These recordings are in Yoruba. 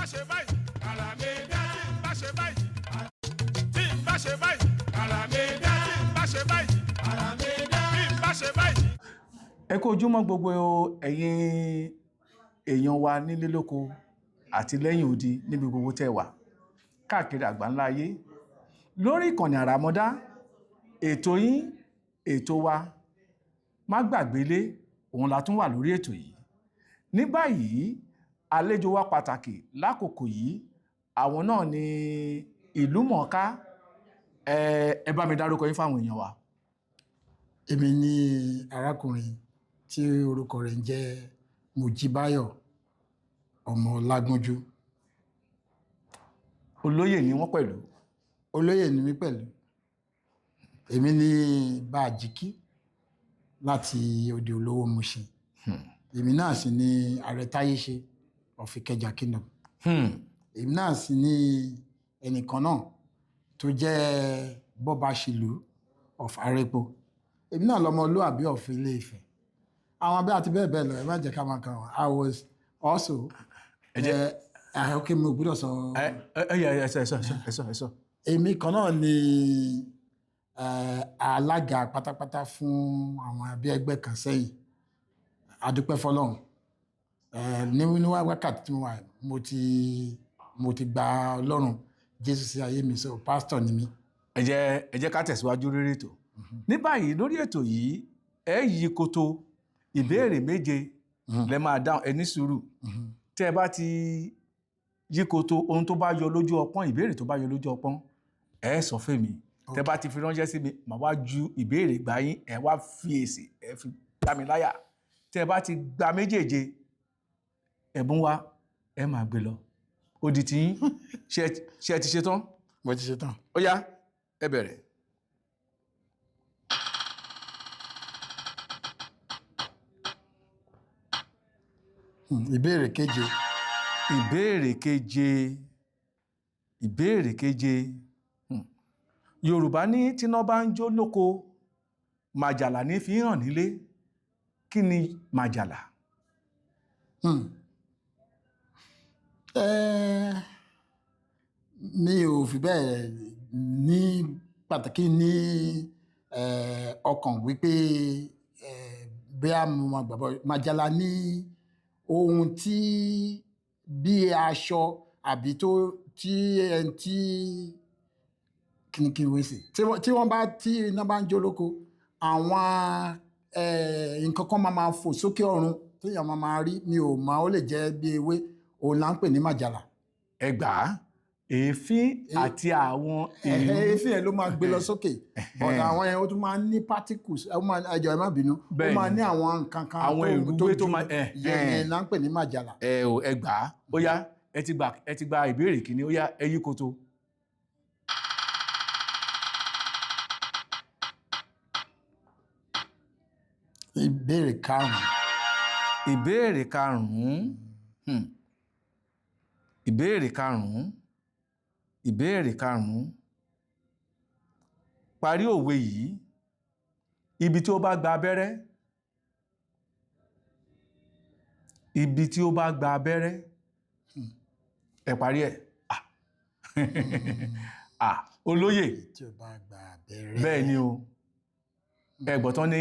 bá ṣe báyìí ara mi dá. Tí n bá ṣe báyìí. Tí n bá ṣe báyìí ara mi dá. Tí n bá ṣe báyìí ara mi dá. Bí n bá ṣe báyìí. Ẹ kú ojúmọ́ gbogbo ẹ̀yin èèyàn wa nílé lóko àti lẹ́yìn odi níbi gbogbo tẹ́ wà káàkiri àgbáńlá ayé lórí ìkànnì àràmọ́dá ètò yín ètò wa má gbàgbélé òun la tún wà lórí ètò yìí. Ní báyìí àlejò wa pàtàkì lákòókò yìí àwọn náà ni ìlúmọ̀ọ́ká. Ẹ bá mi dárúkọ yín fáwọn èèyàn wa. Èmi ni arákùnrin tí orúkọ rẹ̀ ń jẹ́ Mojíbáyọ̀ ọmọ Lágúnjú. Olóyè ni wọ́n pẹ̀lú. Olóyè ni mí pẹ̀lú. Èmi ni Bàjíkí láti Òde Olówó Mushin. Èmi náà sì ni Ààrẹ Táyéṣe of Ìkẹjà Kingdom. Èmi náà sì ni ẹnìkan náà tó jẹ́ Bọ́bàṣìlú of Arẹ́pọ̀. Èmi náà lọmọlúàbí of Ilé Ifẹ̀. Àwọn abẹ́ àti bẹ́ẹ̀ bẹ́ẹ̀ lọ ẹ má jẹ́ ká máa kàn wọ́n. I was also okay mi ò gbọ́dọ̀ sọ. Ẹ̀sọ́. Èmi kan náà ni alága pátápátá fún àwọn abẹ́ ẹgbẹ́ kan sẹ́yìn. Adúpẹ́ fọ́lọ́run. Ní wákàtí tí mo wà mo ti gba Ọlọ́run Jésù sí ayé mi, so pastor ni mí. Ẹ jẹ́ ká tẹ̀síwájú lórí ètò. Ní báyìí lórí ètò yìí ẹ yí koto ìbéèrè méje lẹ máa dáhùn, ẹ ní sùúrù. Tẹ́ ẹ bá ti yí koto ohun tó bá yọ lójú ọpọ́n, ìbéèrè tó bá yọ lójú ọpọ́n ẹ sọ fún mi. Tẹ́ bá ti fi ránṣẹ́ sí mi màá wá ju ìbéèrè gbà yín, ẹ wá fi èsì ẹ fi dá mi láyà. Tẹ́ ẹ bá ti gba méjèèje ẹ̀bùn wa ẹ máa gbé lọ. Ó di tiyín. Ṣé ẹ ti ṣe tán? Mo ti ṣe tán. Ó yá ẹ bẹ̀rẹ̀. Ìbéèrè keje. Ìbéèrè keje. Yorùbá ní tíná bá ń jó lóko màjàlá ní fi hàn nílé. Kí ni màjàlá? Mi ò fi bẹ́ẹ̀ ní pàtàkì ní ọkàn wípé bí a mú ma gbàgbọ́ màjàlá ní ohun tí bí aṣọ àbí tó tí ẹni tí kìnnìkìnnì wé sí tí wọ́n bá tí iná bá ń jó lóko àwọn nǹkan kan máa fò sókè ọ̀run tí èèyàn máa rí, mi ò mọ̀, ó lè jẹ́ bí ewé, òun là ń pè ní màjàlá. Ẹ gbà á. Èéfín àti àwọn èlú. Èéfín ẹ̀ ló máa gbé lọ sókè, but àwọn yẹn ó tún máa ní particles, ẹjọ́ ẹ má bínú, ó máa ní àwọn nǹkan kan àwọn ìwúwé tó máa yẹn là ń pè ní màjàlá. Ẹ gbà á. Ó yá ẹ ti gba ìbéèrè kìíní, ó yá ẹ yí koto. Ìbéèrè karùn-ún. Ìbéèrè karùn-ún. Ìbéèrè karùn-ún. Ìbéèrè karùn-ún. Parí òwe yìí. Ibi tí ó bá gba abẹ́rẹ́. Ibi tí ó bá gba abẹ́rẹ́. Ẹ parí ẹ̀. Olóyè. Ibi tí ó bá gba abẹ́rẹ́. Bẹ́ẹ̀ ni o. Ẹgbọ́n tán ní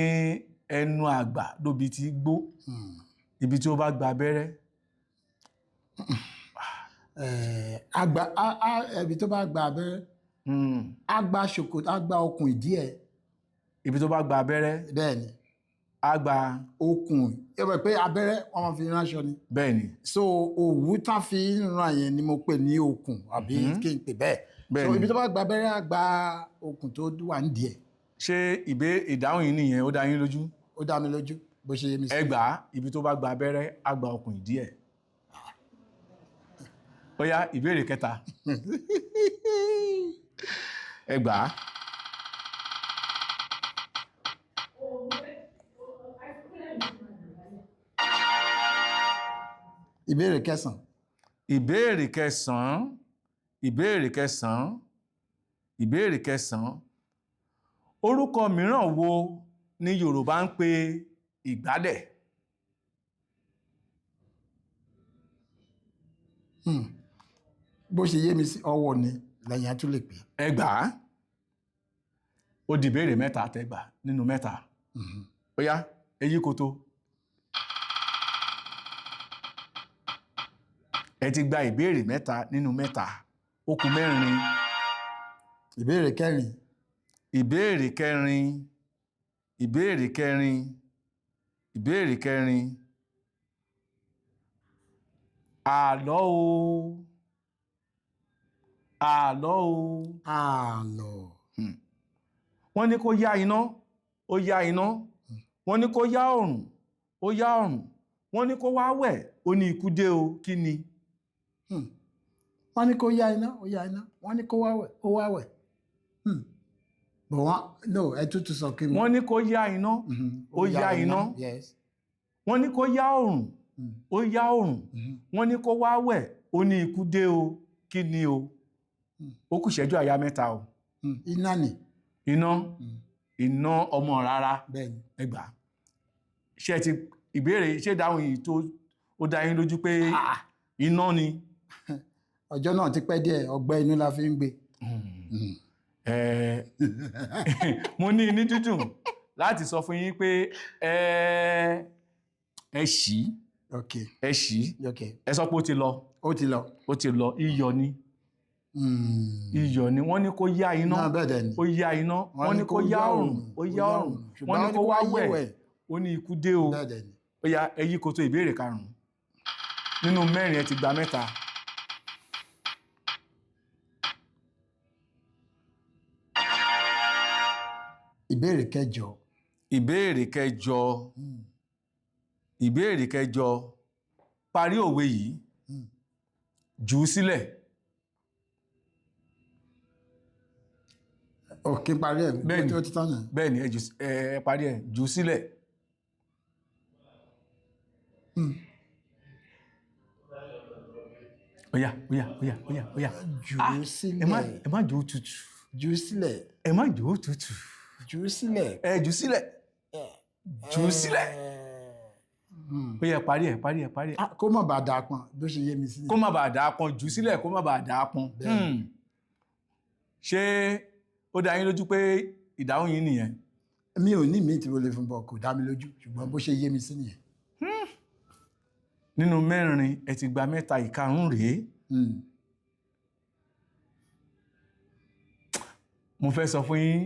ẹnu àgbà lóbi tí gbó. Ibi tí ó bá gba abẹ́rẹ́. Ibi tó bá gba abẹ́rẹ́. A gba ṣòkòtò, a gba okùn ìdí ẹ̀. Ibi tó bá gba abẹ́rẹ́. Bẹ́ẹ̀ni. A gba okùn. Ẹ mọ̀ pé abẹ́rẹ́ wọ́n máa fi ránṣọ ni. Bẹ́ẹ̀ni. So òwú tán fi ń ràn yẹn ni mo pè ní okùn àbí kí n pè bẹ́ẹ̀. So ibi tó bá gba abẹ́rẹ́ a gba okùn tó wà nídìí ẹ̀. Ṣé ìdáhùn yìí nìyẹn ó dá yín lójú? Ó dá mi lójú bó ṣe yé mi sí. Ẹ gbà á. Ibi tó bá gba abẹ́rẹ́ a gba okùn ìdí ẹ̀. Ó yá ìbéèrè kẹta. Ẹ gbà á. Ìbéèrè kẹsàn-án. Ìbéèrè kẹsàn-án. Ìbéèrè kẹsàn-án. Ìbéèrè kẹsàn-án. Orúkọ mìíràn wo ni Yorùbá ń pè ìgbádẹ̀? bó ṣe yé mi sí ọwọ́ ni lẹ́yìn àtún lè pè é. ẹ gbà á ó di ìbéèrè mẹ́ta tẹ́gbà nínú mẹ́ta ó yá ẹ yí koto ẹ ti gba ìbéèrè mẹ́ta nínú mẹ́ta ó kù mẹ́rin ìbéèrè kẹrin ìbéèrè kẹrin ìbéèrè kẹrin ìbéèrè kẹrin àlọ́ o àlọ́ o àlọ́ wọ́n ní kó yá iná ó yá iná wọ́n ní kó yá ọ̀rùn ó yá ọ̀rùn wọ́n ní kó wá wẹ̀ ó ní ikú dé o kí ni. wọ́n ní kó yá iná ó yá iná wọ́n ní kó wá wẹ̀ ó wá wẹ̀ bọ̀ wọ́n no ẹ tútù sọ kí n. wọ́n ní kó yá iná ó yá iná yes. wọ́n ní kó yá ọ̀rùn ó yá ọ̀rùn wọ́n ní kó wá wẹ̀ ó ní ikú dé o kí ni o ó kù ìṣẹ́jú àyá mẹ́ta o. iná ni. iná iná ọmọ rárá bẹ́ẹ̀ni. ẹgbà ṣe ti ìbéèrè ṣé dáhùn yìí tó ó dá yín lójú pé iná ni. ọjọ́ náà ti pẹ́ díẹ̀ ọgbẹ́ inú la fi ń gbé. mo ní inú dídùn láti sọ fún yín pé ẹ ṣí ẹ ṣí ẹ sọ pé ó ti lọ ó ti lọ ó ti lọ iyọ̀ ni iyọ̀ ni wọ́n ní kó yá iná ó yá iná wọ́n ní kó yá ọ̀rùn ó yá ọ̀rùn wọ́n ní kó wá wẹ̀ ó ní ikú dé o ó yá ẹ yí koto ìbéèrè karùn-ún nínú mẹ́rin ẹ ti gba mẹ́ta. ìbéèrè kẹjọ. ìbéèrè kẹjọ ìbéèrè kẹjọ parí òwe yìí jù ú sílẹ̀. òkè parí ẹ̀ bẹ́ẹ̀ni ó ti tán yẹn. bẹ́ẹ̀ni ẹ parí ẹ̀ jù ú sílẹ̀. Óyá óyá óyá óyá óyá. jù ú sílẹ̀. ẹ má jù ú tutù. jù ú sílẹ̀. ẹ má jù ú tutù. jù ú sílẹ̀. ẹ jù ú sílẹ̀. jù ú sílẹ̀. Óyá parí ẹ̀ parí ẹ̀ parí ẹ̀. kó má bàa dà pọn bó ṣe yé mi sí. kó má bàa dà pọn jù ú sílẹ̀ kó má bàa dà pọn. ṣé ó dá yín lójú pé ìdáhùn yín nìyẹn? mi ò ní mi tí mo lè fún bọ kò dá mi lójú ṣùgbọ́n bó ṣe yé mi sí nìyẹn. nínú mẹ́rin ẹ ti gba mẹ́ta ìkarùn-ún rèé. mo fẹ́ sọ fún yín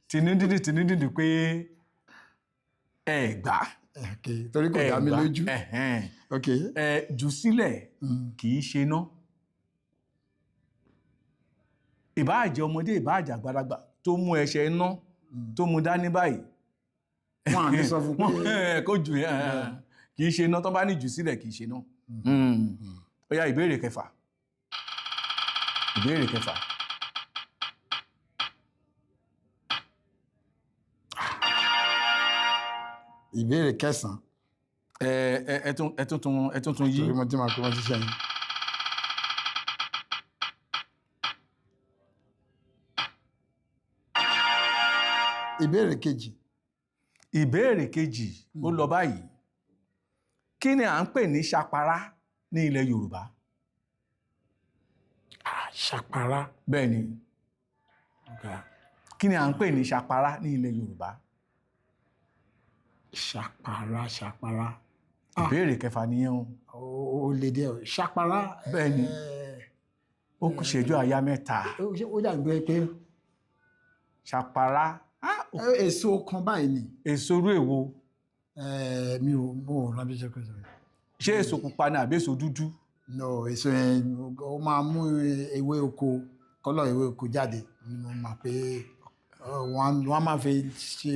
tinúdídì pé ẹ gbà. torí kò dá mi lójú. ẹ jù sílẹ̀ kì í ṣe ná. ìbáàjẹ́ ọmọdé ìbáàjẹ́ àgbàlagbà tó mú ẹsẹ̀ iná tó mú dání báyìí. wọ́n á ní sọ fún pé kó jù kì í ṣe iná tó bá ní jù sílẹ̀ kì í ṣe iná. ó yá ìbéèrè kẹfà. ìbéèrè kẹfà. ìbéèrè kẹsàn-án. ẹ tuntun yí. torí mo ti máa kó wọn ti ṣẹ́yìn. ìbéèrè kejì. ìbéèrè kejì ó lọ báyìí. kí ni à ń pè ní ṣapara ní ilẹ̀ Yorùbá? ṣapara. bẹ́ẹ̀ ni. kí ni à ń pè ní ṣapara ní ilẹ̀ Yorùbá? ṣapara. ìbéèrè kẹfà nìyẹn o. ó lè dé o ṣapara. bẹ́ẹ̀ ni ó kù ìṣẹ́jú àyá mẹ́ta. ó dàgbé pé ṣapara. èso kan báyìí ni. èso orú èwo? mi ò rán bí ṣe kọ́ sọ. ṣé èso pupa ni àbí èso dúdú? no èso yẹn ó máa mú ewé oko kọ́lọ̀ ewé oko jáde ni mo mọ̀ pé wọ́n máa fi ṣe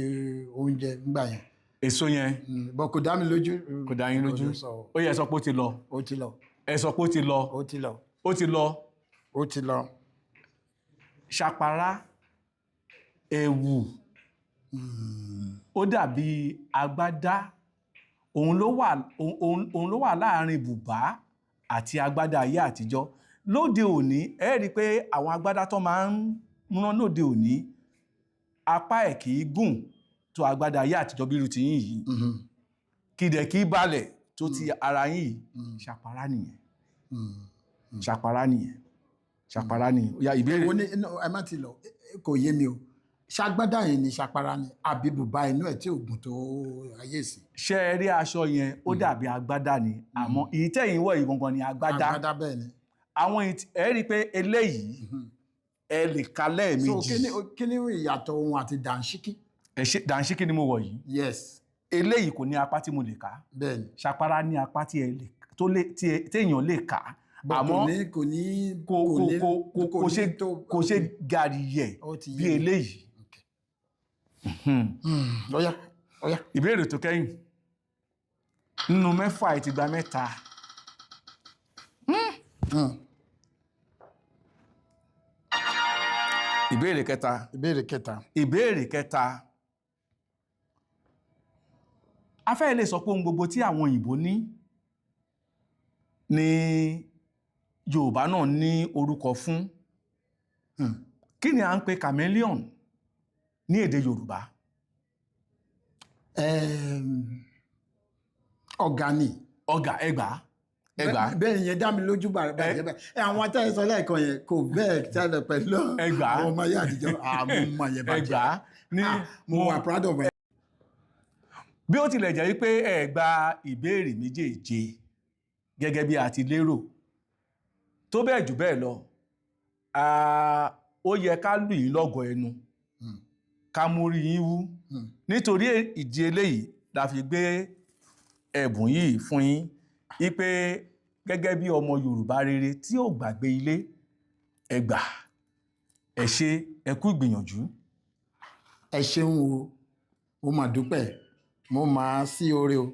oúnjẹ nígbà yẹn. èso yẹn. bọ́ kò dá mi lójú. kò dá yín lójú. ó yẹ sọ pé ó ti lọ. ó ti lọ. ẹ sọ pé ó ti lọ. ó ti lọ. ó ti lọ. ó ti lọ. ṣapara ẹ̀wù ó dàbí agbádá òun ló wà láàrin bùbá àti agbádá ayé àtijọ́. lóde òní ẹ rí i pé àwọn agbádá tó máa ń rán lóde òní apá ẹ̀ kì í gùn tó agbádá ayé àtijọ́ bí irú ti yín yìí kìdẹ̀ kì í balẹ̀ tó ti ara yín yìí ṣàpárá nìyẹn. ṣàpárá nìyẹn ṣàpárá nìyẹn ó yá ìbéèrè. èwo ni ẹ má ti lọ kò yé mi o ṣàgbádá yẹn ni ṣàpárá ni àbí bùbá inú ẹ̀ tí ògùn tó ayé sí. ṣé ẹ rí aṣọ yẹn ó dàbí agbádá ni àmọ́ èyí tẹ̀yìn wọ̀ yìí gangan ni agbádá. àgbádá bẹ́ẹ̀ ni. àwọn ẹ rí i pé eléyìí ẹ lè ka lẹ́ẹ̀mejì. so kí ni ìyàtọ̀ òun àti dànṣíkí. dànṣíkí ni mo wọ̀ yìí. yes. eléyìí kò ní apá tí mo lè kà. bẹ́ẹ̀ni. ṣàpárá ní apá tí téèyàn lè kà. àmọ́ kò ṣe gàrí yẹ bí eléyìí. Ọ̀yá. ìbéèrè tó kẹ́yìn nínú 6 ẹ ti gba 3. ìbéèrè kẹta a fẹ́ lè sọ pé ohun gbogbo tí àwọn òyìnbó ní ni Yorùbá náà ní orúkọ fún. kí ni à ń pè chameleon ní èdè Yorùbá? ọ̀gá ni. ọ̀gá ẹgbàá. bẹ́ẹ̀ yẹn dá mi lójú bàjẹ́ bẹ́ẹ̀ àwọn atẹ́yẹ sọ lẹ́ẹ̀kan yẹn kò bẹ́ẹ̀ tẹ́lẹ̀ pẹ̀lú àwọn ọmọ ayé àtijọ́ àmúmọ̀ yẹn bàjẹ́. ẹgbàá ní mo wà proud of it. bí ó tilẹ̀ jẹ́ wípé ẹ gba ìbéèrè méjèèje gẹ́gẹ́ bí a ti lérò tó bẹ́ẹ̀ jù bẹ́ẹ̀ lọ ó yẹ ká lù yín lọ́gọ̀ ẹnu ká mú rí yín wú nítorí ìdí eléyìí la fi gbé ẹ̀bùn yìí fún yín wípé gẹ́gẹ́ bí ọmọ Yorùbá rere tí ò gbàgbé ilé ẹ gbà ẹ ṣé ẹ kú ìgbìyànjú. ẹ ṣeun o mo mà dúpẹ́ mo máa sí oore o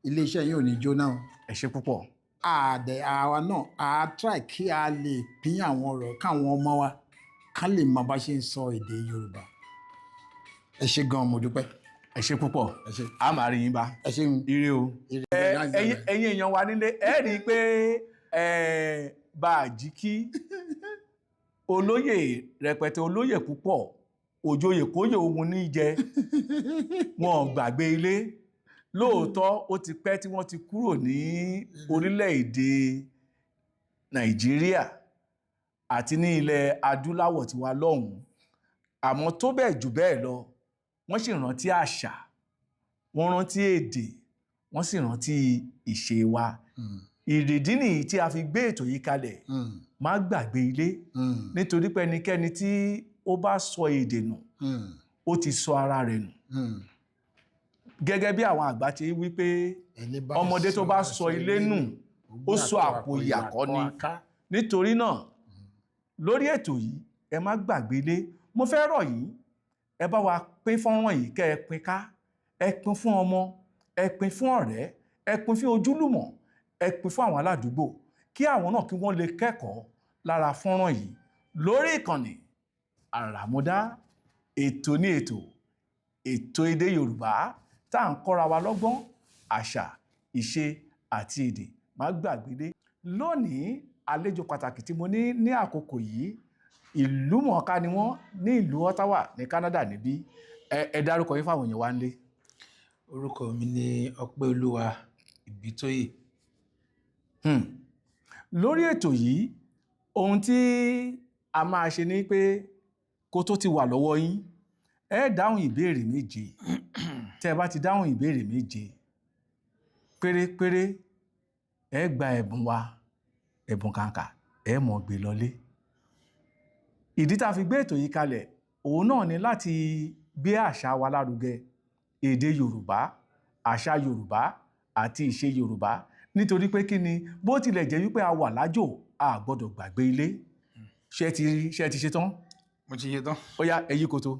iléeṣẹ́ yín ò ní jóná o. ẹ ṣé púpọ̀. àwa náà a try kí a lè pín àwọn ọ̀rọ̀ káwọn ọmọ wa ká lè mọ bá ṣe ń sọ èdè Yorùbá. ẹ ṣé gan mo dúpẹ́. ẹ ṣé púpọ̀. a máa rí yín bá. ẹ ṣeun. ire o. ẹ̀yin èèyàn wa nílé ẹ rí i pé Bàjíkí olóyè rẹpẹtẹ olóyè púpọ̀ òjòyè kóyè ohun ní jẹ wọn gbàgbé ilé lóòótọ́ ó ti pẹ́ tí wọ́n ti kúrò ní orílẹ̀-èdè Nàìjíríà àti ní ilẹ̀ adúláwọ̀ tiwa lọ́hùn-ún àmọ́ tó bẹ́ẹ̀ jù bẹ́ẹ̀ lọ wọ́n sì rántí àṣà wọ́n rántí èdè wọ́n sì rántí ìṣe wa ìrìdí nìyí tí a fi gbé ètò yìí kalẹ̀ má gbàgbé ilé nítorí pé ẹnikẹ́ni tí ó bá sọ èdè nù ó ti sọ ara rẹ̀ nù gẹ́gẹ́ bí àwọn àgbà ti wí pé ọmọdé tó bá sọ ilé nù ó sọ àpò ìyàkọ́ ni nítorí náà lórí ètò yìí ẹ má gbàgbé ilé mo fẹ́ rọ̀ yín ẹ bá wa pín fọ́nrán yìí kẹ́ ẹ pín ká ẹ pín fún ọmọ ẹ pín fún ọ̀rẹ́ ẹ pín fún ojúlùmọ̀ ẹ pín fún àwọn aládùúgbò kí àwọn náà kí wọ́n lè kẹ́kọ̀ọ́ lára fọ́nrán yìí lórí ìkànnì Àràmọ̀dá ètò ní ètò èdè Yorùbá tá à ń kọ́ra wa lọ́gbọ́n àṣà ìṣe àti èdè má gbàgbé dé lónìí àlejò pàtàkì tí mo ní àkókò yìí ìlú mọ̀ọ́ká ni wọ́n ní ìlú Ottawa ní Canada níbí ẹ dárúkọ yín fáwọn èèyàn wa ńlé. orúkọ mi ni Ọpẹ́olúwa Ìbítóyè. lórí ètò yìí ohun tí a máa ṣe ni pé kó tó ti wà lọ́wọ́ yín ẹ dáhùn ìbéèrè 7 tẹ́ ẹ bá ti dáhùn ìbéèrè 7 pérépéré ẹ gba ẹ̀bùn wa ẹ̀bùn kàǹkà ẹ mọ̀ gbé lọlé. ìdí tá a fi gbé ètò yìí kalẹ̀ òun náà ni láti gbé àṣà wa lárugẹ èdè Yorùbá àṣà Yorùbá àti ìṣe Yorùbá nítorí pé kí ni bó tilẹ̀ jẹ́ wípé a wà lájò a gbọ́dọ̀ gbàgbé ilé. ṣé ti ṣe tán? mo ti ṣe tán. ó yá ẹ yí koto.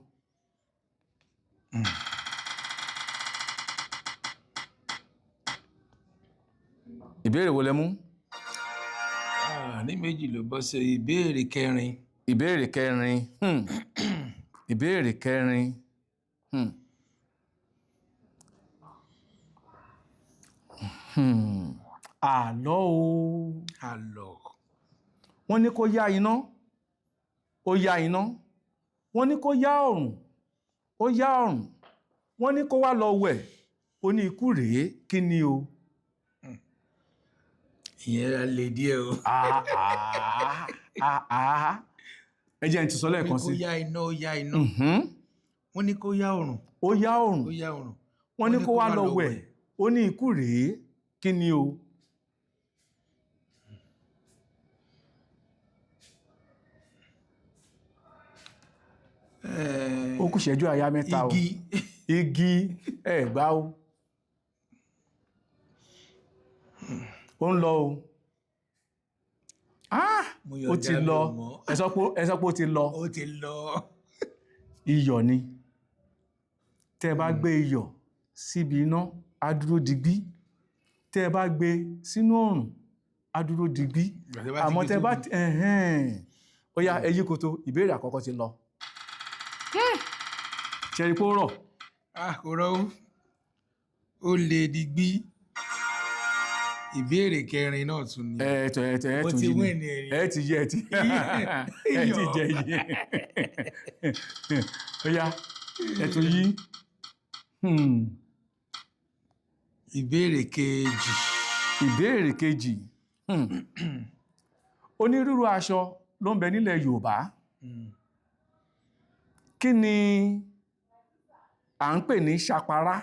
ìbéèrè wo lẹ mú? ní méjì ló bọ́ sí ìbéèrè 4. ìbéèrè 4. ìbéèrè 4. àlọ́ o. àlọ́. wọ́n ní kó yá iná ó yá iná wọ́n ní kó yá ọ̀rùn ó yá ọ̀rùn wọ́n ní kó wá lọ wẹ̀ ó ní ikú rèé kí ni o. ìyẹn la lè díẹ̀ o. ẹ jẹ́ n ti sọ lẹ́ẹ̀kan sí. Ó yá iná ó yá iná. Wọ́n ní kó yá òrùn. Ó yá òrùn. Ó yá òrùn. Wọ́n ní kó wá lọ wẹ̀. Ó ní ikú rèé. Kí ni o? Ó kù ṣẹ́jú àyá mẹ́ta o. Igi gbá o. Ó ń lọ o. Ó ti lọ. Ẹ sọ pé ó ti lọ. Ó ti lọ. Iyọ̀ ni. Tẹ́ bá gbé iyọ̀ síbi iná, á dúró digbí. Tẹ́ bá gbé sínú oòrùn, á dúró digbí. Àmọ́ tẹ́ bá ó yá ẹ yí koto, ìbéèrè àkọ́kọ́ ti lọ. Ṣé rí pé ó rọ̀? Kò rọ̀ o. Ó lè digbí. Ìbéèrè kẹrin náà tún ni. Ó ti wí ní ẹ ti yẹ ẹ ti jẹ yìí. Ó yá ẹ tún yí. Ìbéèrè kejì. Ìbéèrè kejì. Onírúurú aṣọ ló ń bẹ nílẹ̀ Yorùbá. Kí ni à ń pè ní ṣàpárá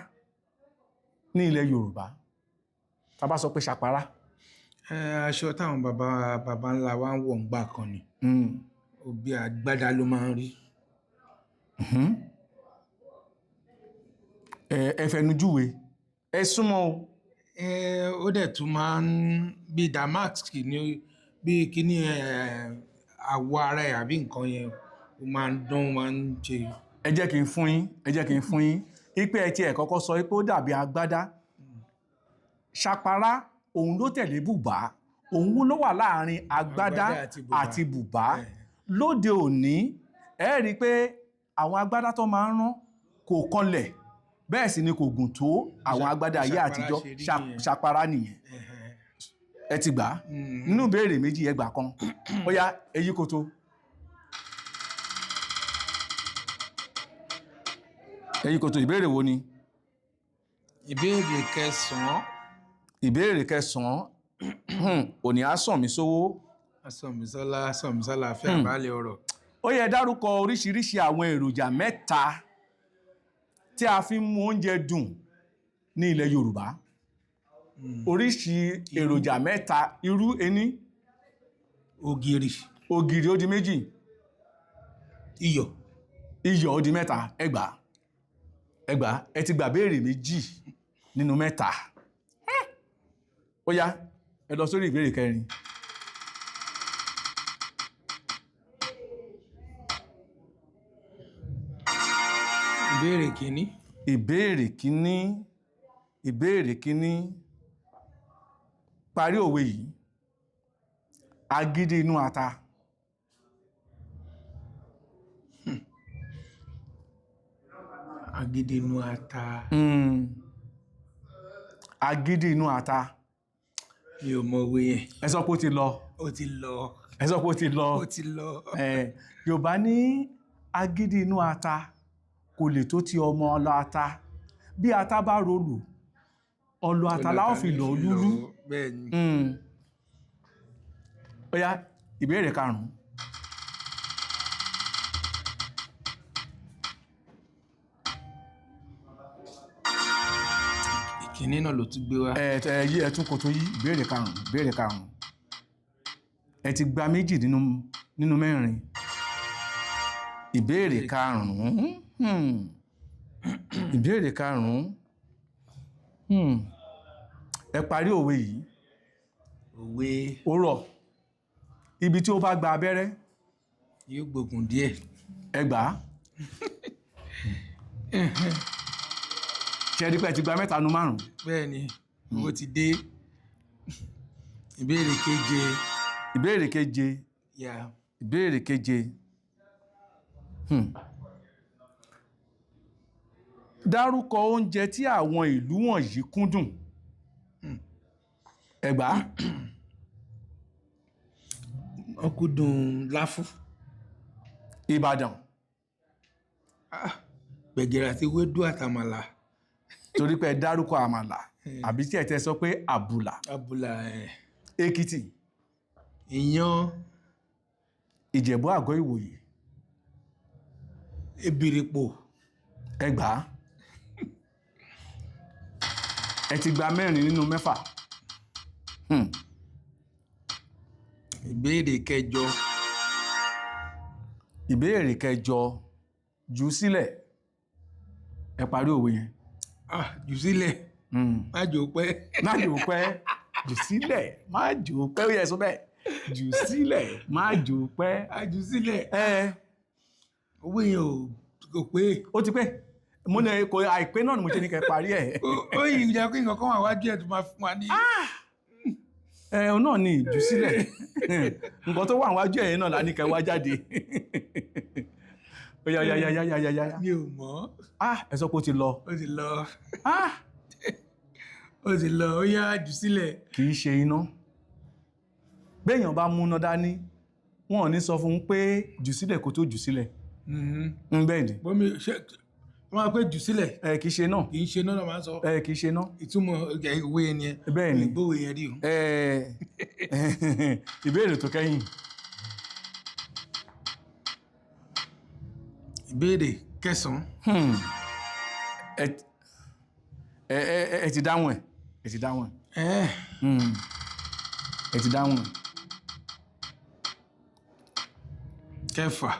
ní ilẹ̀ Yorùbá? Tá bá sọ pé ṣàpárá. Aṣọ táwọn bàbá ńlá wa ń wọ̀ ńgbà kan ni. Bí agbádá ló máa ń rí. Ẹ fẹnujúwe. Ẹ súnmọ́ o. Ó dẹ̀ tún máa ń bí damask ní bí kíní àwọ̀ ara ẹ̀ àbí nǹkan yẹn ó máa ń dán máa ń ṣe. Ẹ jẹ́ kí n fún yín. Ipe ẹ ti ẹ̀ kọ́kọ́ sọ pé ó dàbí agbádá. Ṣàpárá òun ló tẹ̀lé bùbá. Òun ló wà láàrin agbádá àti bùbá. Lóde òní, ẹ rí pé àwọn agbádá tó máa ń rán kò kanlẹ̀. Bẹ́ẹ̀ sì ni kò gùn tó àwọn agbádá ayé àtijọ́. Ṣàpárá nìyẹn. Ẹ ti gbà. Nínú ìbéèrè méjì ẹ gbà kan. Ó yá ẹ yí koto. Ẹ yí koto, ìbéèrè wo ni? Ìbéèrè kẹsàn-án. Ìbéèrè kẹsàn-án. Òní á sàn mí sówó. Sọ̀mísọ́lá fẹ́ àbálẹ̀ ọ̀rọ̀. Ó yẹ dárúkọ oríṣiríṣi àwọn èròjà mẹ́ta tí a fi ń mú oúnjẹ dùn ní ilẹ̀ Yorùbá. Oríṣi èròjà mẹ́ta. Irú ení. Ògìrì. Ògìrì ó di méjì. Iyọ̀. Iyọ̀ ó di mẹ́ta. Ẹ gbà. Ẹ ti gbà béèrè méjì nínú mẹ́ta. Ó yá ẹ lọ sórí ìbéèrè kẹrin. Ìbéèrè kìíní. Ìbéèrè kìíní. Parí òwe yìí. Agídí inú ata. Agídí inú ata. Agídí inú ata. Mi ò mọ òwe yẹn. Ẹ sọ pé ó ti lọ. Ó ti lọ. Ẹ sọ pé ó ti lọ. Ó ti lọ. Yorùbá ní agídí inú ata kò lè tó ti ọmọ ọlọ ata. Bí ata bá rolù, ọlọ ata la ó fi lọ lúlú. Bẹ́ẹ̀ni. Ó yá ìbéèrè karùn-ún. Ìkíní náà ló tún gbé wá. Yí ẹtún kò tó yí ìbéèrè karùn-ún. Ẹ ti gba méjì nínú mẹ́rin. Ìbéèrè karùn-ún. Ìbéèrè karùn-ún. Ẹ parí òwe yìí. Òwe. Ó rọ̀. Ibi tí ó bá gba abẹ́rẹ́. Yóò gbógun díẹ̀. Ẹ gbà. Ṣé rí pé ẹ ti gba mẹ́ta nínú márùn-ún? Bẹ́ẹ̀ni, ó ti dé. Ìbéèrè keje. Ìbéèrè keje. Yeah. Ìbéèrè keje. Dárúkọ oúnjẹ tí àwọn ìlú wọ̀nyí kúndùn. Ẹ gbà. Wọ́n kúndùn láfú. Ìbàdàn. Gbẹ̀gìrì àti ewédú àtàmàlà. Torí pé ẹ dárúkọ àmàlà àbí tí ẹ tẹ sọ pé àbùlà. Àbùlà. Èkìtì, ìyan, Ìjẹ̀bú Àgọ́ Ìwòyè, Èbìrìpò, Ẹ̀gbá. Ẹ ti gba 4 nínú 6. ìbéèrè kẹjọ, Ìbéèrè kẹjọ, jù sílẹ̀. Ẹ parí òwe yẹn. jù sílẹ̀, má jò pẹ́. Má jò pẹ́, jù sílẹ̀, má jò pẹ́. Ó yẹ sọ bẹ́ẹ̀. Jù sílẹ̀, má jò pẹ́. Jù sílẹ̀, owó yẹn kò pé. Ó ti pé. Mo ní kò àìpé náà ni mo ṣe ní kẹ́ parí ẹ̀. Ó yìí jẹ́ pé nǹkan kan wà wájú ẹ̀ tó máa fún wa ní. Òun náà ni jù sílẹ̀. Nǹkan tó wà wájú ẹ̀ náà la ní kẹ́ wá jáde. Ó yá. Mi ò mọ̀. Ẹ sọ pé ó ti lọ. Ó ti lọ. Ó ti lọ, ó yá jù sílẹ̀. Kì í ṣe iná. Béèyàn bá múná dání, wọn ò ní sọ fún un pé jù sílẹ̀ kó tó jù sílẹ̀. Bẹ́ẹ̀ ni. Bọ́mi ṣe wọ́n máa pé jù sílẹ̀. Kì í ṣe náà. Kì í ṣe náà máa ń sọ. Kì í ṣe náà. Ìtumọ̀ ìwé yẹn ni ẹ. Bẹ́ẹ̀ ni. Ìgbówó yẹn rí o. Ìbéèrè tó kẹ́yìn. Ìbéèrè kẹsàn-án. Ẹ ti dáhùn ẹ̀. Ẹ ti dáhùn ẹ̀. Ẹ ti dáhùn ẹ̀. Kẹfà.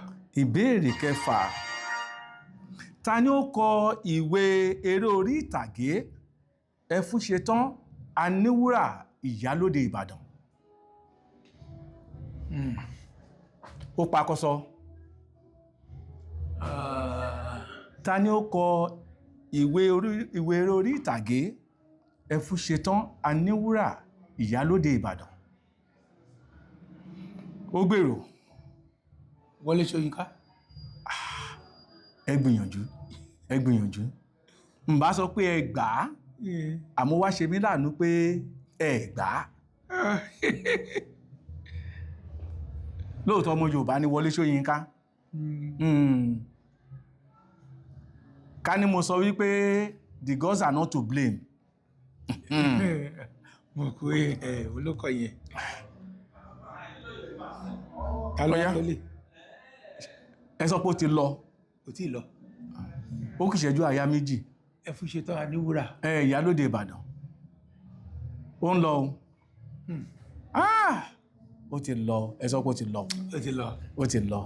Ìbéèrè kẹfà. Ta ni ó kọ ìwé eré orí ìtàgé Ẹfúnṣetán Aníwúrà Ìyálóde Ìbàdàn? Ó pakọ́sọ. Ta ni ó kọ ìwé eré orí ìtàgé Ẹfúnṣetán Aníwúrà Ìyálóde Ìbàdàn? Ó gbèrò. Wọlé Ṣóyínká. Ẹ gbìyànjú. N bá sọ pé ẹ gbà á, àmọ́ wá ṣe mí láàánú pé ẹ gbà á. Lóòótọ́ ọmọ Yorùbá ni Wọlé Ṣóyínká. Ká ní mo sọ wípé the gods are not to blame. Mo kú olókọ yẹn. Ta ló yá? Ẹ sọ pé ó ti lọ. Kò tí ì lọ. Ó kì í ṣẹ́jú àyá méjì. Ẹfúnṣetán Aníwúrà. Ìyálóde Ìbàdàn. Ó ń lọ o. Ó ti lọ. Ẹ sọ pé ó ti lọ. Ó ti lọ. Ó ti lọ.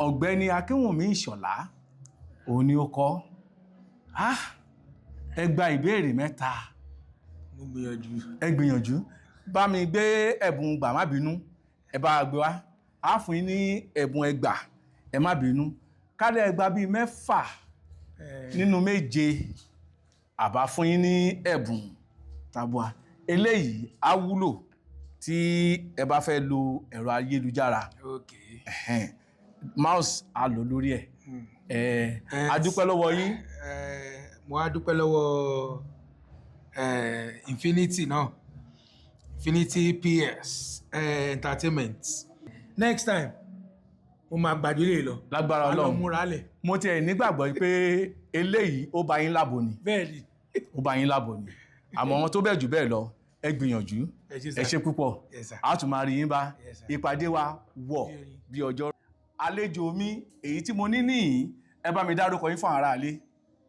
Ọ̀gbẹ́ni Akínwùmí Ìṣọ̀lá, òun ni ó kọ. Ẹ gba ìbéèrè 3. Mo gbìyànjú. Ẹ gbìyànjú. Bá mi gbé ẹ̀bùn gbà má bínú. Ẹ bá gbé wá. Á fún yín ní ẹ̀bùn ẹgbà. Ẹ má bínú. Kálẹ̀ ẹ gba bíi 6 nínú 7. Àbá fún yín ní ẹ̀bùn tabua. Eléyìí á wúlò tí ẹ bá fẹ́ lo ẹ̀rọ ayélujára. Okay. Mouse á lò lórí ẹ̀. A dúpẹ́ lọ́wọ́ yín. Mo á dúpẹ́ lọ́wọ́ Infinity náà. Infinity PS Entertainment. Next time, mo máa gbàjú lè lọ. Lágbára Ọlọ́run. A lọ múra lẹ̀. Mo tiẹ̀ nígbàgbọ́ pé eléyìí ó bá yín lábo ni. Bẹ́ẹ̀ni. Ó bá yín lábo ni. Àmọ́ wọn tó bẹ́ẹ̀ jù bẹ́ẹ̀ lọ, ẹ gbìyànjú. Ẹ ṣé púpọ̀. A tún máa rí yín bá. Ìpàdé wa wọ̀ bí ọjọ́. Àlejò mi èyí tí mo ní níyìn, ẹ bá mi dárúkọ yín fún ará ilé.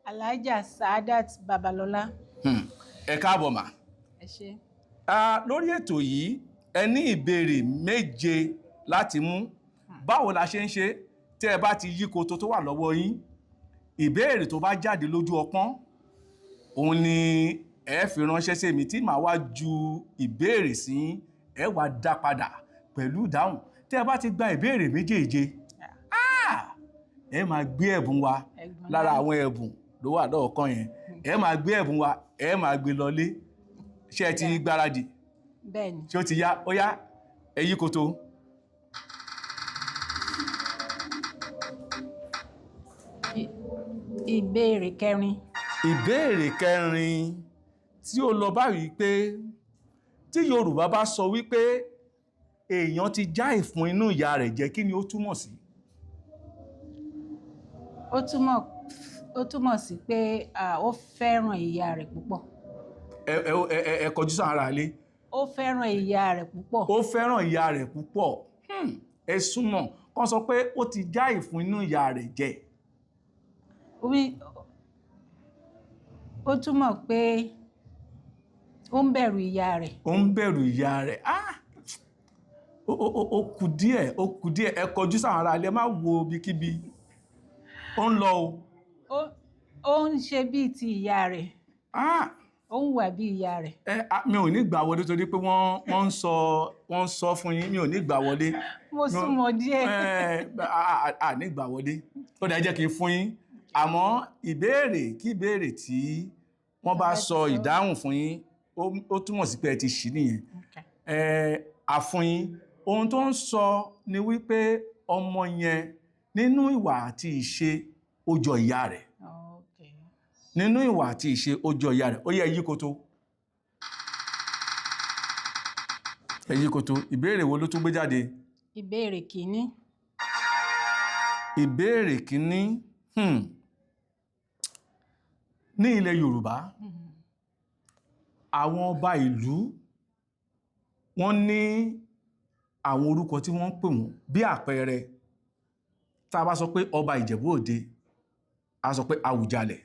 Alhaja Saadat Babalọlá. Ẹ káàbọ̀ mà. Ẹ ṣé. Lórí ètò yìí, ẹ ní ìbéèrè 7 láti mú. Báwo la ṣe ń ṣe? Tí ẹ bá ti yí koto tó wà lọ́wọ́ yín, ìbéèrè tó bá jáde lójú ọpọ́n, òun ni ẹ fi ránṣẹ́ sí mi tí màá wá ju ìbéèrè sí, ẹ wá dá padà pẹ̀lú ìdáhùn. Tí ẹ bá ti gba ìbéèrè 7, ẹ máa gbé ẹ̀bùn wa lára àwọn ẹ̀bùn ló wà lọ́ọ̀kan yẹn. Ẹ máa gbé ẹ̀bùn wa, ẹ máa gbé lọlé. Ṣé ẹ ti gbáradì? Bẹ́ẹ̀ni. Ṣé ó ti yá? Ó yá, ẹ yí koto. Ìbéèrè 4. Ìbéèrè 4 tí ó lọ báyìí pé tí Yorùbá bá sọ wípé èèyàn ti já ìfun inú ìyá rẹ̀ jẹ, kí ni ó túmọ̀ sí? Ó túmọ̀ sí pé ó fẹ́ràn ìyá rẹ̀ púpọ̀. Ẹ kọjú sí ara ilé. Ó fẹ́ràn ìyá rẹ̀ púpọ̀. ó fẹ́ràn ìyá rẹ̀ púpọ̀. Ẹ súnmọ́ kán sọ pé ó ti já ìfun inú ìyá rẹ̀ jẹ. Ó túmọ̀ pé ó ń bẹ̀rù ìyá rẹ̀. Ó ń bẹ̀rù ìyá rẹ̀. Ó kù díẹ̀, ó kù díẹ̀. Ẹ kọjú sáwọn ará ilé, má wo ibikíbi. Ó ń lọ o. Ó ń ṣe bíi ti ìyá rẹ̀. Ó ń wà bí ìyá rẹ̀. Mi ò ní gbà wọlé torí pé wọ́n ń sọ fún yín, mi ò ní gbà wọlé. Mo súnmọ́ díẹ̀. Ní gbà wọlé. Ó dá jẹ́ kí n fún yín. Àmọ́ ìbéèrè kí ìbéèrè tí wọ́n bá sọ ìdáhùn fún yín, ó túmọ̀ sí pé ẹ ti ṣì nìyẹn. Àfún yín, ohun tó ń sọ ni wípé ọmọ yẹn nínú ìwà àti ìṣe ó jọ ìyá rẹ̀. Nínú ìwà àti ìṣe ó jọ ìyá rẹ̀. Ó yẹ yí koto. Ẹ yí koto. Ìbéèrè wo ló tún gbé jáde? Ìbéèrè kìíní. Ìbéèrè kìíní. Ní ilẹ̀ Yorùbá, àwọn ọba ìlú wọ́n ní àwọn orúkọ tí wọ́n ń pè wọ́n. Bí àpẹẹrẹ, tá a bá sọ pé ọba Ìjẹ̀bú Òde, a sọ pé Àwùjalẹ̀.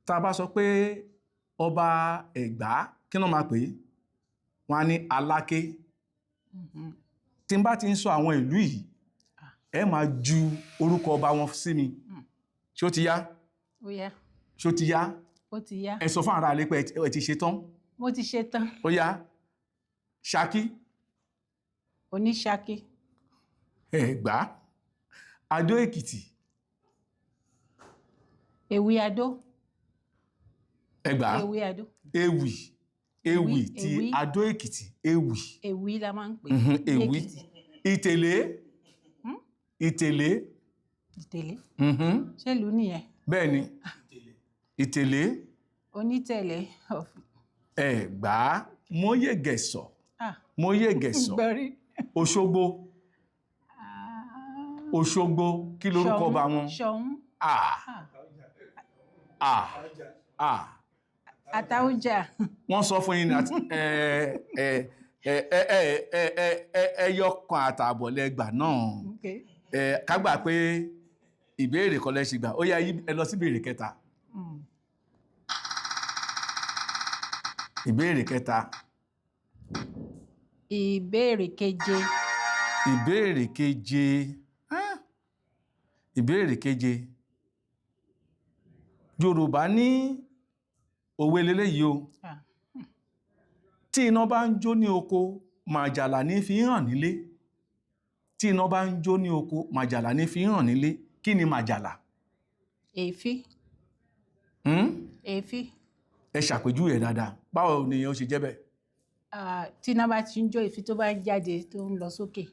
Tá a bá sọ pé ọba Ẹ̀gbá, kí náà máa pè é? Wọ́n á ní Aláké. Tí n bá ti ń sọ àwọn ìlú yìí, ẹ máa ju orúkọ ọba wọn sí mi. Ṣé ó ti yá? Ó yá. Ṣé ó ti yá? Ó ti yá. Ẹ sọ fún ará ilé pé ẹ ti ṣe tán. Mo ti ṣe tán. Ó yá. Ṣakí. Oníṣakí. Ẹ̀gbá. Adó Èkìtì. Ewì Adó. Ẹ̀gbá. Ewì Adó. Ewì. Ewì ti Ewì. Adó Èkìtì. Ewì. Ewì la máa ń pè. Ewì. Ìtèlé. Ìtèlé. Ìtèlé. Ṣé ìlú nìyẹn? Bẹ́ẹ̀ni. Ìtèlé. Onítẹ̀lé. Ẹ̀gbá. Móyègẹ̀sọ̀. Móyègẹ̀sọ̀. Gbẹ̀rí. Òṣogbo. Òṣogbo. Kí lorúkọ ọba wọn? Ṣọ̀ún. Àtàwùjà. Wọ́n sọ fún yín àti ẹyọ kan àtààbọ̀ lẹ́gbà náà. Ká gbà pé ìbéèrè kan lẹ́ṣin gbà. Ó yá ẹ lọ sí ìbéèrè kẹta. Ìbéèrè kẹta. Ìbéèrè keje. Ìbéèrè keje. Ìbéèrè keje. Yorùbá ní òwe leléyìí o. Tí iná bá ń jó ní oko, màjàlá ní fi hàn nílé. Tí iná bá ń jó ní oko, màjàlá ní fi hàn nílé. Kí ni màjàlá? Èéfín. Èéfín. Ẹ ṣàpèjúwe ẹ̀ dáadáa. Báwo ni ó ṣe jẹ́ bẹ́ẹ̀? Tí iná bá ti ń jó, èéfín tó bá ń jáde tó ń lọ sókè,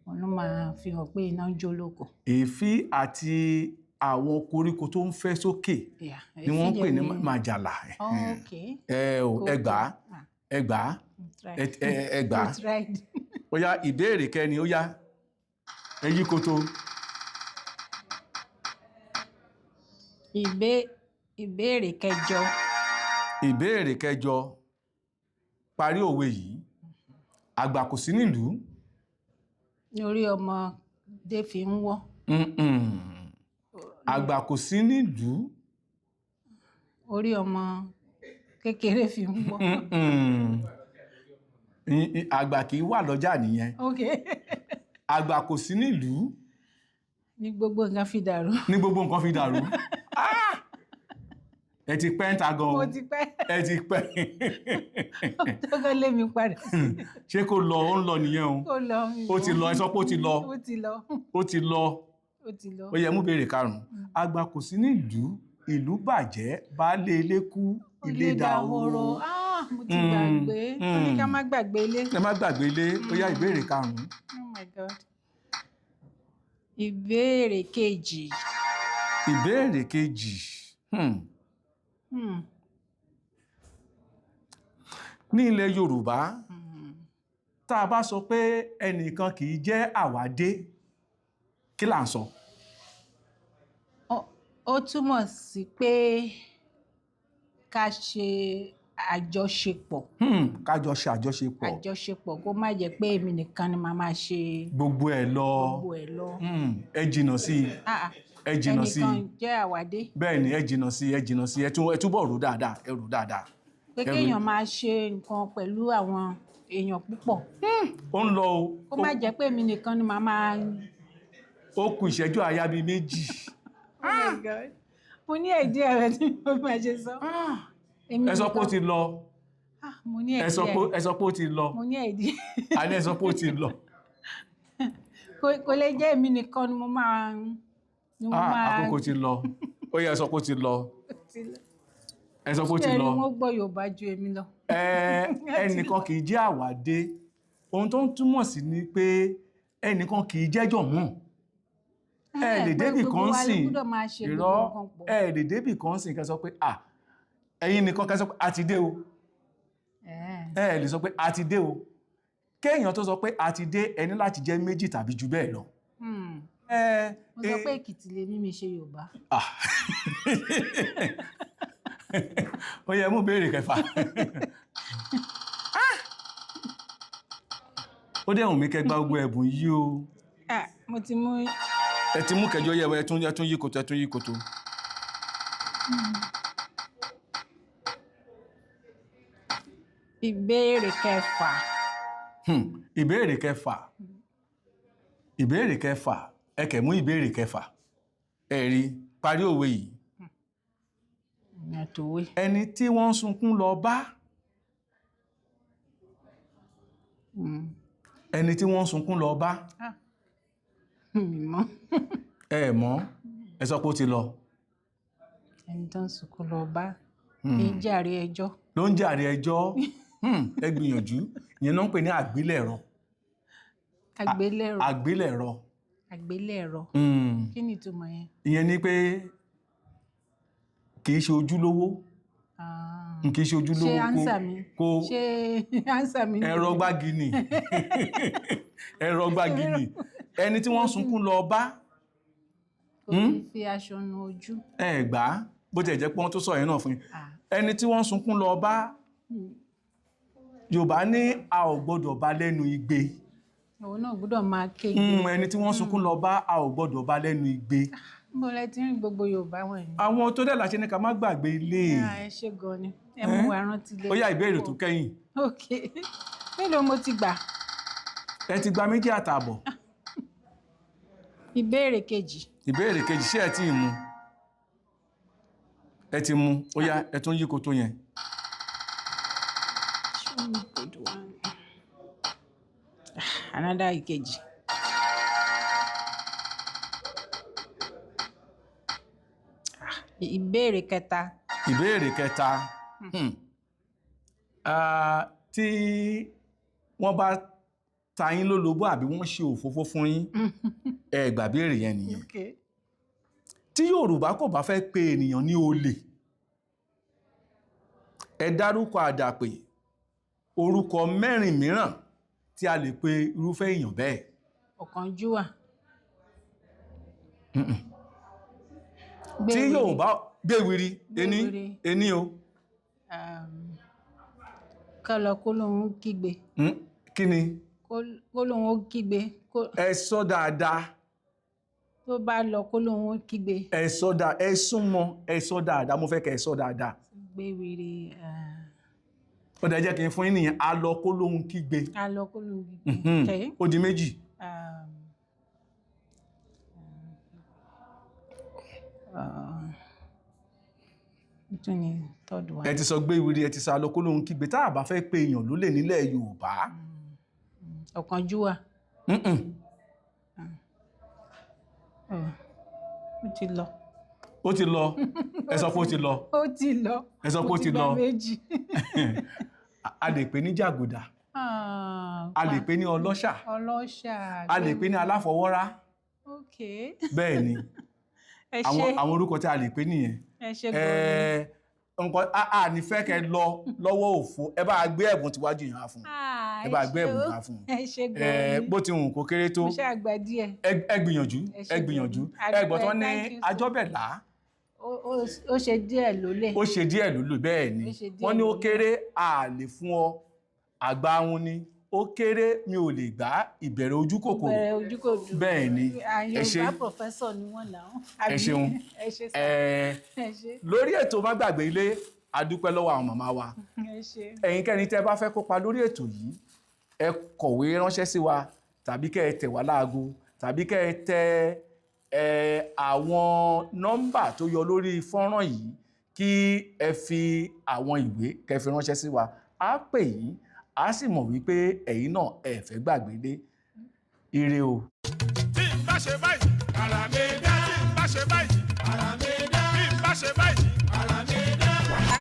òun ló máa fi hàn pé iná ń jó lóko. Èéfín àti àwọn koríko tó ń fẹ́ sókè ni wọ́n ń pè ní màjàlá. Ẹgbàá. Ó yá ìbéèrè kẹni, ó yá ẹ yí koto. Ìbéèrè kẹjọ. Ìbéèrè kẹjọ. Parí òwe yìí. Àgbà kò sí nílùú. Orí ọmọdé fi ń wọ́. Àgbà kò sí nílùú. Orí ọmọ kékeré fi ń wọ́. Àgbà kì í wà lọ́jà nìyẹn. Àgbà kò sí nílùú. Ní gbogbo nǹkan fi dàrú. Ní gbogbo nǹkan fi dàrú. Ẹ ti pẹ́ ń ta gan. Mo ti pẹ́. Ẹ ti pẹ́. Tó kọ́ lé mi padà. Ṣé kò lọ, ó ń lọ nìyẹn o. Ó lọ. Ó ti lọ, ẹ sọ pé ó ti lọ. Ó ti lọ. Ó ti lọ. Ó ti lọ. Ó yẹ mú béèrè karùn-ún. Àgbà kò sí nílùú, ìlú bàjẹ́, baálé ilé kú, ilé dahoro. Mo ti gbàgbé. Ó ní ká má gbàgbé ilé. Ẹ má gbàgbé ilé. Ó yá ìbéèrè karùn-ún. Oh my God. Ìbéèrè kejì. Ìbéèrè kejì. Ní ilẹ̀ Yorùbá, tá a bá sọ pé ẹnìkan kì í jẹ́ àwádé, kí là ń sọ? Ó túmọ̀ sí pé ká ṣe àjọṣepọ̀ kájọ ṣe àjọṣepọ̀ àjọṣepọ̀ kó má jẹ́ pé èmi nìkan ni màá máa ṣe gbogbo ẹ̀ lọ gbogbo ẹ̀ lọ. ẹ jìnnà sí i ẹ jìnnà sí i ẹnìkan jẹ́ àwádé bẹ́ẹ̀ ni ẹ jìnnà sí i ẹ jìnnà sí i ẹ túbọ̀ rò dáadáa ẹ rò dáadáa. pé kéèyàn máa ṣe nǹkan pẹ̀lú àwọn èèyàn púpọ̀ ó ń lọ o kó má jẹ́ pé èmi nìkan ni màá máa. ó kù ìṣẹ́jú àyà bíi méjì. Oh my God. Mo ní ẹ̀dí ẹ̀rọ tí mo máa ṣe sọ. ẹ sọ pé ó ti lọ mo ní ẹ̀dí ẹ sọ pé ó ti lọ mo ní ẹ̀dí àní ẹ sọ pé ó ti lọ. kò lè jẹ́ èmi nìkan ni mo máa. àkókò ti lọ ó yẹ ẹ sọ pé ó ti lọ ẹ sọ pé ó ti lọ. ṣé ẹni wọ́n gbọ́ Yorùbá ju èmi lọ. ẹnìkan kì í jẹ́ àwádé ohun tó ń túmọ̀ sí ni pé ẹnìkan kì í jẹ́jọ̀ mọ́ ẹ lè débì kan sìn irọ́ ẹ lè débì kan sìn kẹ́ sọ pé ẹ̀yin nìkan kẹ́ sọ pé a ti dé o ẹ lè sọ pé a ti dé o kéèyàn tó sọ pé a ti dé ẹni láti jẹ́ méjì tàbí jù bẹ́ẹ̀ lọ. mo sọ pé Èkìtì lè mímí ṣe Yorùbá. ó yẹ mú béèrè kẹfà. ó dẹ̀ wùn mí kẹgbà gbogbo ẹ̀bùn yìí o. mo ti mú. ẹ ti mú kẹjọ yẹ ẹ tún yí koto ẹ tún yí koto. ìbéèrè kẹfà. ìbéèrè kẹfà ìbéèrè kẹfà ẹ kẹ̀ mú ìbéèrè kẹfà ẹ rí parí òwe yìí. ẹni tí wọ́n ń sunkún lọ bá ẹni tí wọ́n ń sunkún lọ bá ẹ mọ̀ ẹ sọ pé ó ti lọ. ẹni tó ń sunkún lọ bá ní jàre ẹjọ́. ló ń jàre ẹjọ́ ẹ gbìyànjú ìyẹn náà ń pè ní àgbélẹ̀rọ. àgbélẹ̀rọ. àgbélẹ̀rọ. àgbélẹ̀rọ. kí ni ìtumọ̀ yẹn. ìyẹn ni pé kì í ṣe ojúlówó kì í ṣe ojúlówó ṣe ánsà mi ṣe ánsà mi. ẹ̀rọ gbágini ẹ̀rọ gbágini ẹni tí wọ́n sunkún lọ bá. kò ní fi aṣọ nu ojú. ẹ gbà á bó tiẹ̀ jẹ́ pé wọ́n tó sọ yẹn náà fún yín ẹni tí wọ́n sunkún lọ bá Yorùbá ní a ò gbọ́dọ̀ bá lẹ́nu igbe. òun náà gbọ́dọ̀ máa kéde. ẹni tí wọ́n sunkún lọ bá a ò gbọ́dọ̀ bá lẹ́nu igbe. mo lẹ ti rí gbogbo Yorùbá wọ̀nyí. àwọn tó dẹ̀ láṣẹ ní ká má gbàgbé ilé. ẹ ṣe gan ni ẹ mú wa rántí lé. ó yá ìbéèrè tó kẹ́yìn. ok mélòó mo ti gbà. ẹ ti gba 2 àtààbọ̀. ìbéèrè kejì. ìbéèrè kejì ṣé ẹ ti mú ẹ ti mú ó yá ẹ tún yí koto yẹn. another ìkejì. ìbéèrè kẹta. ìbéèrè kẹta tí wọ́n bá ta yín lólobó àbí wọ́n ṣe òfófó fún yín ẹ gbà béèrè yẹn nìyẹn. tí Yorùbá kò bá fẹ́ pe ènìyàn ní olè ẹ dárúkọ àdàpè orúkọ 4 mìíràn tí a lè pe irúfẹ́ èèyàn bẹ́ẹ̀. ọ̀kánjúwà. tí Yorùbá gbéwiri ení o. kọlọ kó lóun kígbe. kí ni. kó lóun kígbe. ẹ sọ dáadáa. tó bá lọ kó lóun kígbe. ẹ sọ dáadáa ẹ súnmọ́ ẹ sọ dáadáa mo fẹ́ kẹ́ ẹ sọ dáadáa. gbéwiri. ó dẹ̀ jẹ́ kí n fún yín nìyẹn a lọ kó lóun kígbe. a lọ kó lóun kígbe. ó di méjì. ẹ ti sọ gbéwiri ẹ ti sọ a lọ kó lóun kígbe tá a bá fẹ́ pe èèyàn lólè nílẹ̀ Yorùbá. ọ̀kánjúwà. ó ti lọ. ó ti lọ ẹ sọ pé ó ti lọ. ó ti lọ. ẹ sọ pé ó ti lọ. ó ti gba méjì. a lè pè ní jàgùdà. a lè pè ní ọlọ́ṣà. ọlọ́ṣà. a lè pè ní aláfọwọ́rá. ok. bẹ́ẹ̀ ni àwọn orúkọ tí a lè pè nìyẹn. ẹ ṣe gbọ́dọ̀. nǹkan a ní fẹ́ kẹ́ lọ lọ́wọ́ òfo ẹ bá gbé ẹ̀bùn tíwájú yẹn wá fún ẹ bá gbé ẹ̀bùn wá fún ẹ ṣe gbọ́dọ̀. bó ti hùn kó kéré tó mo ṣe àgbà díẹ̀. ẹ gbìyànjú ẹ gbìyànjú ẹ gbọ́tọ́ ní ajọ́bẹ̀lá ó ṣe díẹ̀ lólè. ó ṣe díẹ̀ lólè bẹ́ẹ̀ ni Ó ṣe díẹ̀ wọ́n ní ó lólè. kéré a lè fún ọ àgbà wọn ni ó kéré mi ò lè gbá ìbẹ̀rẹ̀ ojú kòkòrò bẹ̀rẹ̀ ojú kò dùn. bẹ́ẹ̀ ni ẹ ṣe Yorùbá professor ni wọ́n náà. ẹ ṣeun ẹ ṣe sá. ẹ ẹ ṣe. lórí ètò má gbàgbé ilé a dúpẹ́ lọ́wọ́ àwọn màmá wa ẹ ṣe. ẹ̀yin kẹ́ni tẹ́ bá fẹ́ kópa lórí ètò yìí ẹ kọ̀wé ránṣẹ́ sí wa tàbí kẹ́ ẹ tẹ̀ wá láago tàbí kẹ́ ẹ tẹ àwọn nọ́mbà tó yọ lórí fọ́nrán yìí kí ẹ fi àwọn ìwé kẹ́ fi ránṣẹ́ sí wa á pè yín á sì mọ̀ wípé ẹ̀yin náà ẹ fẹ́ gbàgbé dé ire o. tí n bá ṣe báyìí ara mi dá tí n bá ṣe báyìí ara mi dá bí n bá ṣe báyìí